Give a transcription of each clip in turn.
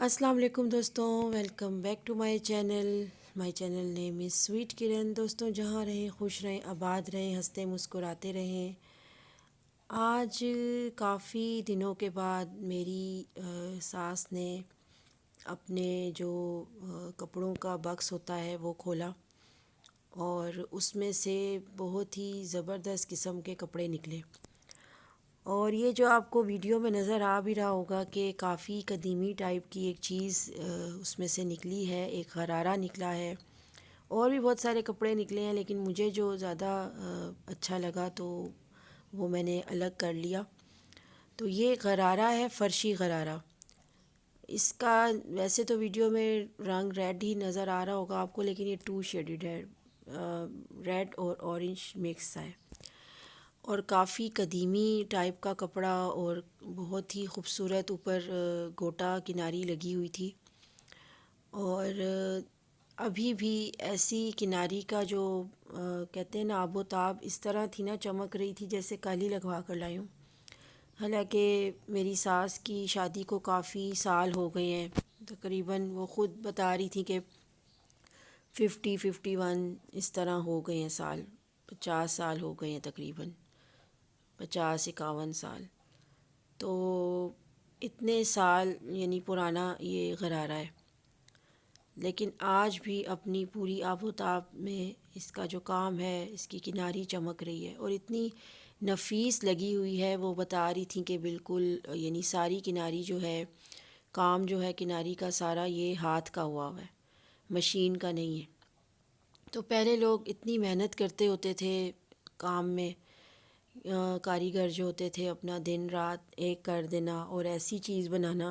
السلام علیکم دوستوں، welcome back to my channel name is sweet Kiran. دوستوں، جہاں رہیں خوش رہیں، آباد رہیں، ہنستے مسکراتے رہیں۔ آج کافی دنوں کے بعد میری ساس نے اپنے جو کپڑوں کا باکس ہوتا ہے وہ کھولا اور اس میں سے بہت ہی زبردست قسم کے کپڑے نکلے، اور یہ جو آپ کو ویڈیو میں نظر آ بھی رہا ہوگا کہ کافی قدیمی ٹائپ کی ایک چیز اس میں سے نکلی ہے، ایک غرارہ نکلا ہے۔ اور بھی بہت سارے کپڑے نکلے ہیں، لیکن مجھے جو زیادہ اچھا لگا تو وہ میں نے الگ کر لیا۔ تو یہ غرارہ ہے، فرشی غرارہ۔ اس کا ویسے تو ویڈیو میں رنگ ریڈ ہی نظر آ رہا ہوگا آپ کو، لیکن یہ 2 شیڈڈ ہے، ریڈ اور اورنج مکس ہے، اور کافی قدیمی ٹائپ کا کپڑا، اور بہت ہی خوبصورت اوپر گوٹا کناری لگی ہوئی تھی۔ اور ابھی بھی ایسی کناری کا جو کہتے ہیں نا آب و تاب، اس طرح تھی نا، چمک رہی تھی جیسے کل ہی لگوا کر لائی ہوں۔ حالانکہ میری ساس کی شادی کو کافی سال ہو گئے ہیں، تقریباً وہ خود بتا رہی تھی کہ 51 اس طرح ہو گئے ہیں سال، 50 سال ہو گئے ہیں تقریباً، 50-51 سال۔ تو اتنے سال یعنی پرانا یہ غرارہ ہے، لیکن آج بھی اپنی پوری آب و تاب میں اس کا جو کام ہے، اس کی کناری چمک رہی ہے، اور اتنی نفیس لگی ہوئی ہے۔ وہ بتا رہی تھیں کہ بالکل یعنی ساری کناری جو ہے، کام جو ہے کناری کا سارا یہ ہاتھ کا ہوا ہے، مشین کا نہیں ہے۔ تو پہلے لوگ اتنی محنت کرتے ہوتے تھے کام میں، کاریگر جو ہوتے تھے اپنا دن رات ایک کر دینا اور ایسی چیز بنانا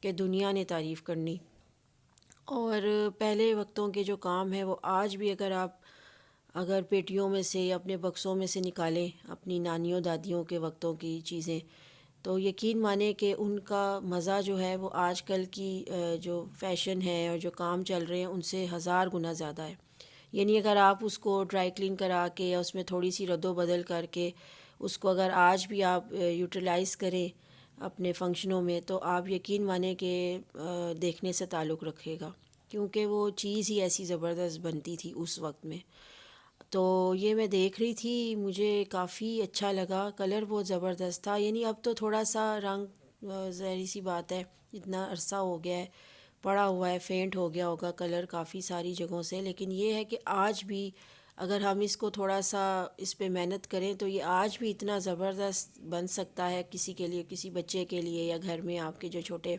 کہ دنیا نے تعریف کرنی۔ اور پہلے وقتوں کے جو کام ہے وہ آج بھی اگر پیٹیوں میں سے اپنے بکسوں میں سے نکالیں اپنی نانیوں دادیوں کے وقتوں کی چیزیں، تو یقین مانیں کہ ان کا مزہ جو ہے وہ آج کل کی جو فیشن ہے اور جو کام چل رہے ہیں ان سے 1000 گنا زیادہ ہے۔ یعنی اگر آپ اس کو ڈرائی کلین کرا کے یا اس میں تھوڑی سی رد و بدل کر کے اس کو اگر آج بھی آپ یوٹیلائز کریں اپنے فنکشنوں میں، تو آپ یقین مانیں کہ دیکھنے سے تعلق رکھے گا، کیونکہ وہ چیز ہی ایسی زبردست بنتی تھی اس وقت میں۔ تو یہ میں دیکھ رہی تھی، مجھے کافی اچھا لگا، کلر بہت زبردست تھا۔ یعنی اب تو تھوڑا سا رنگ ظاہری سی بات ہے، اتنا عرصہ ہو گیا ہے، پڑا ہوا ہے، فینٹ ہو گیا ہوگا کلر کافی ساری جگہوں سے، لیکن یہ ہے کہ آج بھی اگر ہم اس کو تھوڑا سا اس پہ محنت کریں تو یہ آج بھی اتنا زبردست بن سکتا ہے کسی کے لیے، کسی بچے کے لیے، یا گھر میں آپ کے جو چھوٹے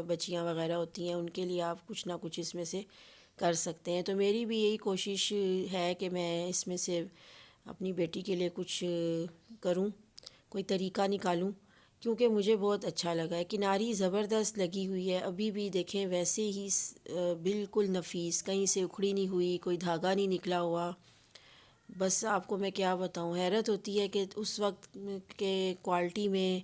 بچیاں وغیرہ ہوتی ہیں ان کے لیے آپ کچھ نہ کچھ اس میں سے کر سکتے ہیں۔ تو میری بھی یہی کوشش ہے کہ میں اس میں سے اپنی بیٹی کے لیے کچھ کروں، کوئی طریقہ نکالوں، کیونکہ مجھے بہت اچھا لگا ہے۔ کناری زبردست لگی ہوئی ہے، ابھی بھی دیکھیں ویسے ہی بالکل نفیس، کہیں سے اکھڑی نہیں ہوئی، کوئی دھاگا نہیں نکلا ہوا۔ بس آپ کو میں کیا بتاؤں، حیرت ہوتی ہے کہ اس وقت کے کوالٹی میں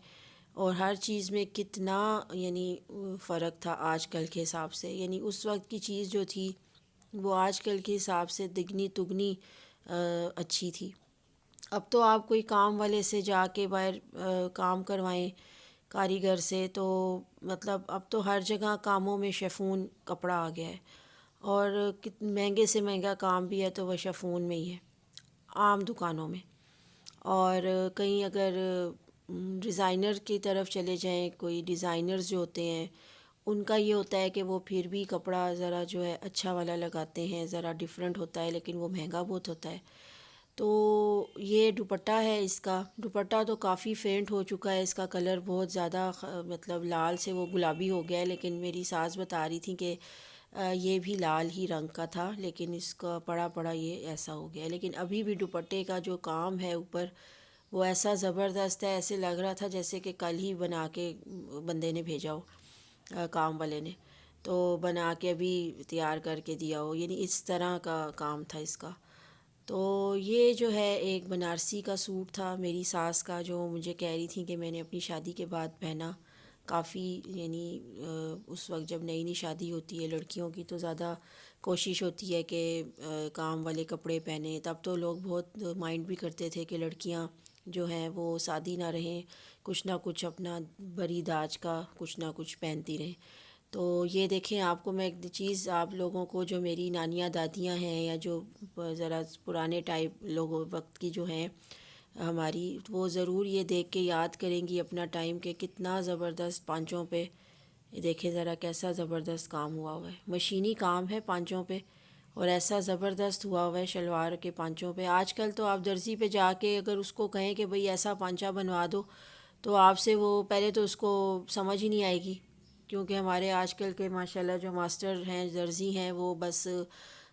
اور ہر چیز میں کتنا یعنی فرق تھا آج کل کے حساب سے۔ یعنی اس وقت کی چیز جو تھی وہ آج کل کے حساب سے دگنی تگنی اچھی تھی۔ اب تو آپ کوئی کام والے سے جا کے باہر کام کروائیں کاریگر سے، تو مطلب اب تو ہر جگہ کاموں میں شفون کپڑا آ گیا ہے، اور مہنگے سے مہنگا کام بھی ہے تو وہ شفون میں ہی ہے عام دکانوں میں۔ اور کہیں اگر ڈیزائنر کی طرف چلے جائیں، کوئی ڈیزائنرز جو ہوتے ہیں ان کا یہ ہوتا ہے کہ وہ پھر بھی کپڑا ذرا جو ہے اچھا والا لگاتے ہیں، ذرا ڈیفرنٹ ہوتا ہے، لیکن وہ مہنگا بہت ہوتا ہے۔ تو یہ دوپٹہ ہے، اس کا دوپٹہ تو کافی فینٹ ہو چکا ہے، اس کا کلر بہت زیادہ مطلب لال سے وہ گلابی ہو گیا ہے، لیکن میری ساس بتا رہی تھیں کہ یہ بھی لال ہی رنگ کا تھا، لیکن اس کا پڑا پڑا یہ ایسا ہو گیا ہے۔ لیکن ابھی بھی دوپٹے کا جو کام ہے اوپر وہ ایسا زبردست ہے، ایسے لگ رہا تھا جیسے کہ کل ہی بنا کے بندے نے بھیجا ہو، کام والے نے تو بنا کے ابھی تیار کر کے دیا ہو، یعنی اس طرح کا کام تھا اس کا۔ تو یہ جو ہے ایک بنارسی کا سوٹ تھا میری ساس کا، جو مجھے کہہ رہی تھیں کہ میں نے اپنی شادی کے بعد پہنا، کافی یعنی اس وقت جب نئی نئی شادی ہوتی ہے لڑکیوں کی تو زیادہ کوشش ہوتی ہے کہ کام والے کپڑے پہنیں۔ تب تو لوگ بہت مائنڈ بھی کرتے تھے کہ لڑکیاں جو ہیں وہ سادی نہ رہیں، کچھ نہ کچھ اپنا بری داج کا کچھ نہ کچھ پہنتی رہیں۔ تو یہ دیکھیں، آپ کو میں ایک چیز، آپ لوگوں کو جو میری نانیاں دادیاں ہیں یا جو ذرا پرانے ٹائپ لوگوں وقت کی جو ہیں ہماری، وہ ضرور یہ دیکھ کے یاد کریں گی اپنا ٹائم کہ کتنا زبردست پانچوں پہ، دیکھیں ذرا کیسا زبردست کام ہوا ہوا ہے، مشینی کام ہے پانچوں پہ، اور ایسا زبردست ہوا ہوا ہے شلوار کے پانچوں پہ۔ آج کل تو آپ درزی پہ جا کے اگر اس کو کہیں کہ بھئی ایسا پانچا بنوا دو، تو آپ سے وہ پہلے تو اس کو سمجھ ہی نہیں آئے گی، کیونکہ ہمارے آج کل کے ماشاءاللہ جو ماسٹر ہیں، درزی ہیں، وہ بس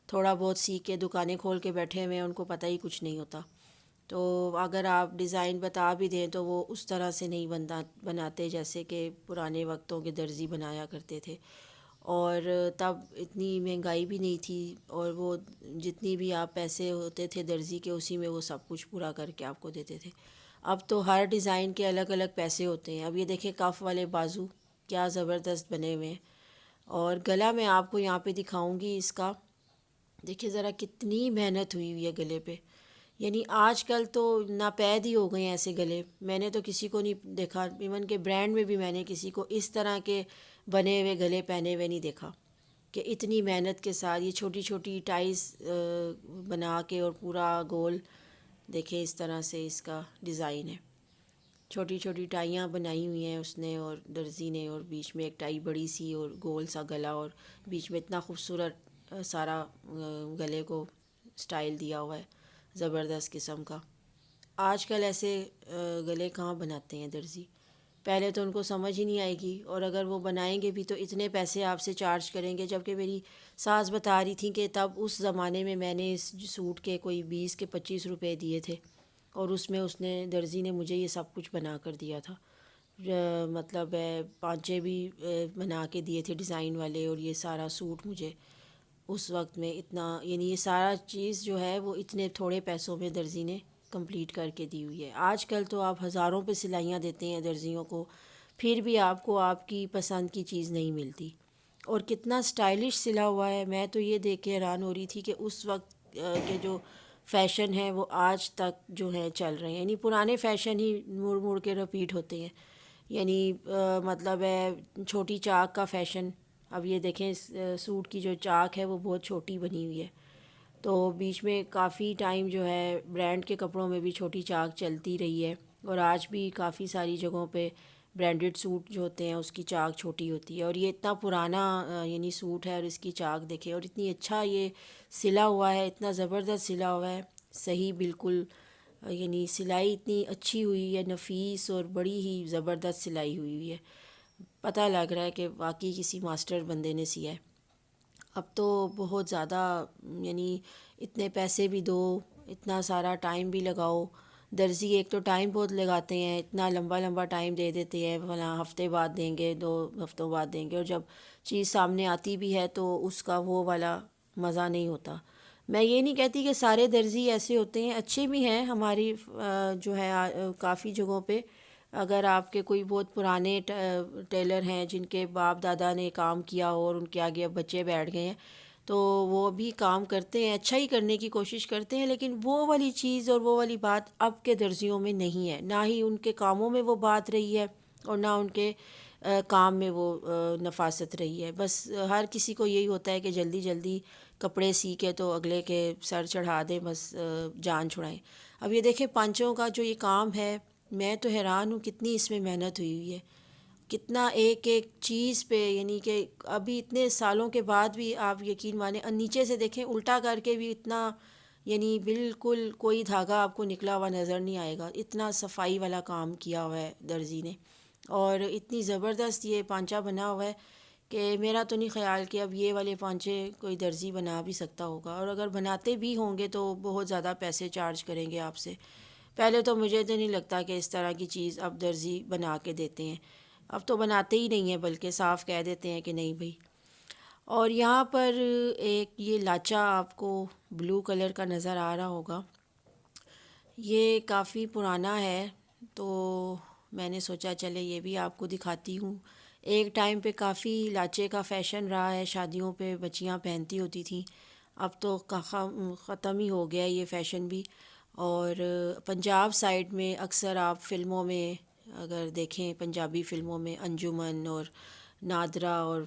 تھوڑا بہت سیکھ کے دکانیں کھول کے بیٹھے ہوئے ہیں، ان کو پتہ ہی کچھ نہیں ہوتا۔ تو اگر آپ ڈیزائن بتا بھی دیں تو وہ اس طرح سے نہیں بناتے جیسے کہ پرانے وقتوں کے درزی بنایا کرتے تھے، اور تب اتنی مہنگائی بھی نہیں تھی، اور وہ جتنی بھی آپ پیسے ہوتے تھے درزی کے، اسی میں وہ سب کچھ پورا کر کے آپ کو دیتے تھے۔ اب تو ہر ڈیزائن کے الگ الگ پیسے ہوتے ہیں۔ اب یہ دیکھیں کف والے بازو کیا زبردست بنے ہوئے ہیں، اور گلا میں آپ کو یہاں پہ دکھاؤں گی اس کا، دیکھیں ذرا کتنی محنت ہوئی ہوئی ہے گلے پہ، یعنی آج کل تو ناپید ہی ہو گئے ہیں ایسے گلے، میں نے تو کسی کو نہیں دیکھا، ایون کہ برانڈ میں بھی میں نے کسی کو اس طرح کے بنے ہوئے گلے پہنے ہوئے نہیں دیکھا کہ اتنی محنت کے ساتھ یہ چھوٹی چھوٹی ٹائز بنا کے، اور پورا گول دیکھیں اس طرح سے اس کا ڈیزائن ہے، چھوٹی چھوٹی ٹائیاں بنائی ہوئی ہیں اس نے اور درزی نے، اور بیچ میں ایک ٹائی بڑی سی اور گول سا گلا، اور بیچ میں اتنا خوبصورت سارا گلے کو سٹائل دیا ہوا ہے زبردست قسم کا۔ آج کل ایسے گلے کہاں بناتے ہیں درزی، پہلے تو ان کو سمجھ ہی نہیں آئے گی، اور اگر وہ بنائیں گے بھی تو اتنے پیسے آپ سے چارج کریں گے، جبکہ میری ساس بتا رہی تھیں کہ تب اس زمانے میں میں نے اس سوٹ کے کوئی 20 کے 25 روپے دیے تھے، اور اس میں اس نے درزی نے مجھے یہ سب کچھ بنا کر دیا تھا، مطلب پانچے بھی بنا کے دیے تھے ڈیزائن والے، اور یہ سارا سوٹ مجھے اس وقت میں اتنا، یعنی یہ سارا چیز جو ہے وہ اتنے تھوڑے پیسوں میں درزی نے کمپلیٹ کر کے دی ہوئی ہے۔ آج کل تو آپ ہزاروں پہ سلائیاں دیتے ہیں درزیوں کو، پھر بھی آپ کو آپ کی پسند کی چیز نہیں ملتی، اور کتنا سٹائلش سلا ہوا ہے۔ میں تو یہ دیکھ کے حیران ہو رہی تھی کہ اس وقت کے جو فیشن ہے وہ آج تک جو ہے چل رہے ہیں، یعنی پرانے فیشن ہی مڑ مڑ کے رپیٹ ہوتے ہیں، یعنی مطلب ہے چھوٹی چاک کا فیشن، اب یہ دیکھیں سوٹ کی جو چاک ہے وہ بہت چھوٹی بنی ہوئی ہے، تو بیچ میں کافی ٹائم جو ہے برانڈ کے کپڑوں میں بھی چھوٹی چاک چلتی رہی ہے، اور آج بھی کافی ساری جگہوں پہ برانڈڈ سوٹ جو ہوتے ہیں اس کی چاک چھوٹی ہوتی ہے، اور یہ اتنا پرانا یعنی سوٹ ہے، اور اس کی چاک دیکھیں، اور اتنی اچھا یہ سلا ہوا ہے، اتنا زبردست سلا ہوا ہے، صحیح بالکل، یعنی سلائی اتنی اچھی ہوئی ہے، نفیس اور بڑی ہی زبردست سلائی ہوئی ہوئی ہے، پتہ لگ رہا ہے کہ واقعی کسی ماسٹر بندے نے سیا ہے۔ اب تو بہت زیادہ، یعنی اتنے پیسے بھی دو، اتنا سارا ٹائم بھی لگاؤ، درزی ایک تو ٹائم بہت لگاتے ہیں، اتنا لمبا لمبا ٹائم دے دیتے ہیں، فلاں ہفتے بعد دیں گے، 2 ہفتوں بعد دیں گے، اور جب چیز سامنے آتی بھی ہے تو اس کا وہ والا مزہ نہیں ہوتا۔ میں یہ نہیں کہتی کہ سارے درزی ایسے ہوتے ہیں، اچھے بھی ہیں ہماری جو ہے کافی جگہوں پہ، اگر آپ کے کوئی بہت پرانے ٹیلر ہیں جن کے باپ دادا نے کام کیا ہو اور ان کے آگے اب بچے بیٹھ گئے ہیں، تو وہ بھی کام کرتے ہیں، اچھا ہی کرنے کی کوشش کرتے ہیں، لیکن وہ والی چیز اور وہ والی بات اب کے درزیوں میں نہیں ہے، نہ ہی ان کے کاموں میں وہ بات رہی ہے، اور نہ ان کے کام میں وہ نفاست رہی ہے۔ بس ہر کسی کو یہی ہوتا ہے کہ جلدی جلدی کپڑے سی کے تو اگلے کے سر چڑھا دیں، بس جان چھڑائیں۔ اب یہ دیکھیں پانچوں کا جو یہ کام ہے، میں تو حیران ہوں کتنی اس میں محنت ہوئی ہوئی ہے، کتنا ایک ایک چیز پہ، یعنی کہ ابھی اتنے سالوں کے بعد بھی آپ یقین مانیں، نیچے سے دیکھیں الٹا کر کے بھی اتنا، یعنی بالکل کوئی دھاگا آپ کو نکلا ہوا نظر نہیں آئے گا، اتنا صفائی والا کام کیا ہوا ہے درزی نے، اور اتنی زبردست یہ پانچا بنا ہوا ہے کہ میرا تو نہیں خیال کہ اب یہ والے پانچے کوئی درزی بنا بھی سکتا ہوگا، اور اگر بناتے بھی ہوں گے تو بہت زیادہ پیسے چارج کریں گے آپ سے۔ پہلے تو مجھے تو نہیں لگتا کہ اس طرح کی چیز اب درزی بنا کے دیتے ہیں، اب تو بناتے ہی نہیں ہیں، بلکہ صاف کہہ دیتے ہیں کہ نہیں بھئی۔ اور یہاں پر ایک یہ لاچا آپ کو بلو کلر کا نظر آ رہا ہوگا، یہ کافی پرانا ہے، تو میں نے سوچا چلے یہ بھی آپ کو دکھاتی ہوں۔ ایک ٹائم پہ کافی لاچے کا فیشن رہا ہے، شادیوں پہ بچیاں پہنتی ہوتی تھیں، اب تو ختم ہی ہو گیا یہ فیشن بھی، اور پنجاب سائڈ میں اکثر آپ فلموں میں اگر دیکھیں، پنجابی فلموں میں انجمن اور نادرہ اور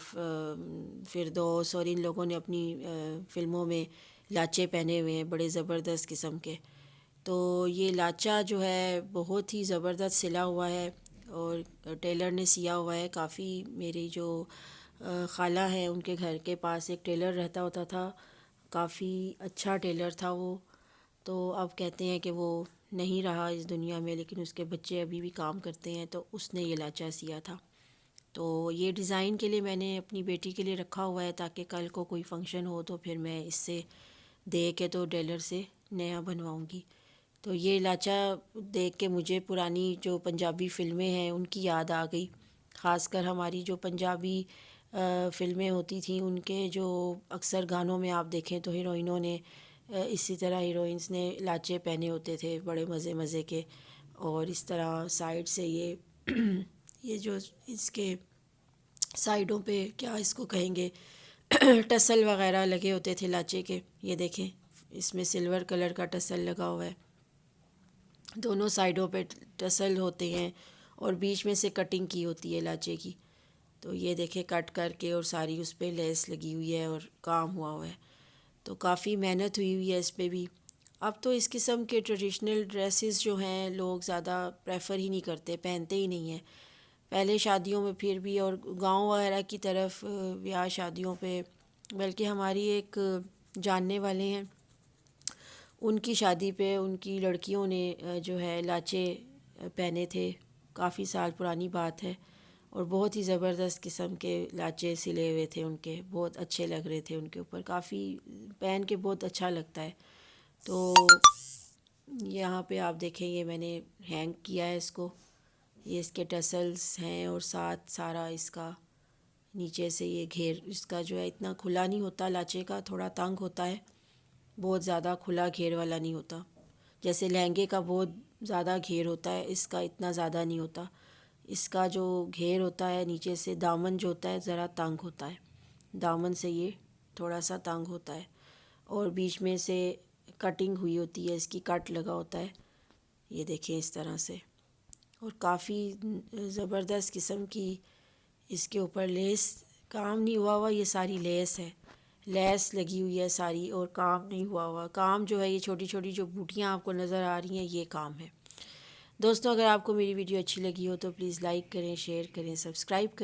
فردوس اور ان لوگوں نے اپنی فلموں میں لاچے پہنے ہوئے ہیں بڑے زبردست قسم کے. تو یہ لاچا جو ہے بہت ہی زبردست سلا ہوا ہے اور ٹیلر نے سیا ہوا ہے. کافی میری جو خالہ ہیں ان کے گھر کے پاس ایک ٹیلر رہتا ہوتا تھا، کافی اچھا ٹیلر تھا وہ. تو اب کہتے ہیں کہ وہ نہیں رہا اس دنیا میں، لیکن اس کے بچے ابھی بھی کام کرتے ہیں. تو اس نے یہ لاچا سیا تھا. تو یہ ڈیزائن کے لیے میں نے اپنی بیٹی کے لیے رکھا ہوا ہے تاکہ کل کو کوئی فنکشن ہو تو پھر میں اس سے دے کے تو ٹیلر سے نیا بنواؤں گی. تو یہ لاچا دیکھ کے مجھے پرانی جو پنجابی فلمیں ہیں ان کی یاد آ گئی. خاص کر ہماری جو پنجابی فلمیں ہوتی تھیں ان کے جو اکثر گانوں میں آپ دیکھیں تو ہیروئنوں نے اسی طرح ہیروئنس نے لاچے پہنے ہوتے تھے بڑے مزے مزے کے. اور اس طرح سائڈ سے یہ جو اس کے سائڈوں پہ کیا اس کو کہیں گے ٹسل وغیرہ لگے ہوتے تھے لاچے کے. یہ دیکھیں اس میں سلور کلر کا ٹسل لگا ہوا ہے، دونوں سائڈوں پہ ٹسل ہوتے ہیں اور بیچ میں سے کٹنگ کی ہوتی ہے لاچے کی. تو یہ دیکھیں کٹ کر کے اور ساری اس پہ لیس لگی ہوئی ہے اور کام ہوا ہوا ہے. تو کافی محنت ہوئی ہوئی ہے اس پہ بھی. اب تو اس قسم کے ٹریڈیشنل ڈریسز جو ہیں لوگ زیادہ پریفر ہی نہیں کرتے، پہنتے ہی نہیں ہیں. پہلے شادیوں میں پھر بھی اور گاؤں وغیرہ کی طرف بیاہ شادیوں پہ، بلکہ ہماری ایک جاننے والے ہیں ان کی شادی پہ ان کی لڑکیوں نے جو ہے لاچے پہنے تھے. کافی سال پرانی بات ہے اور بہت ہی زبردست قسم کے لاچے سلے ہوئے تھے ان کے، بہت اچھے لگ رہے تھے ان کے اوپر، کافی پہن کے بہت اچھا لگتا ہے. تو یہاں پہ آپ دیکھیں یہ میں نے ہینگ کیا ہے اس کو، یہ اس کے ٹسلز ہیں اور ساتھ سارا اس کا نیچے سے یہ گھیر اس کا جو ہے اتنا کھلا نہیں ہوتا، لاچے کا تھوڑا تنگ ہوتا ہے، بہت زیادہ کھلا گھیر والا نہیں ہوتا. جیسے لہنگے کا بہت زیادہ گھیر ہوتا ہے، اس کا اتنا زیادہ نہیں ہوتا. اس کا جو گھیر ہوتا ہے نیچے سے دامن جو ہوتا ہے ذرا تنگ ہوتا ہے، دامن سے یہ تھوڑا سا تنگ ہوتا ہے اور بیچ میں سے کٹنگ ہوئی ہوتی ہے، اس کی کٹ لگا ہوتا ہے. یہ دیکھیں اس طرح سے، اور کافی زبردست قسم کی اس کے اوپر لیس کام نہیں ہوا ہوا، یہ ساری لیس ہے، لیس لگی ہوئی ہے ساری اور کام نہیں ہوا ہوا. کام جو ہے یہ چھوٹی چھوٹی جو بوٹیاں آپ کو نظر آ رہی ہیں یہ کام ہے. دوستوں اگر آپ کو میری ویڈیو اچھی لگی ہو تو پلیز لائک کریں، شیئر کریں، سبسکرائب کریں.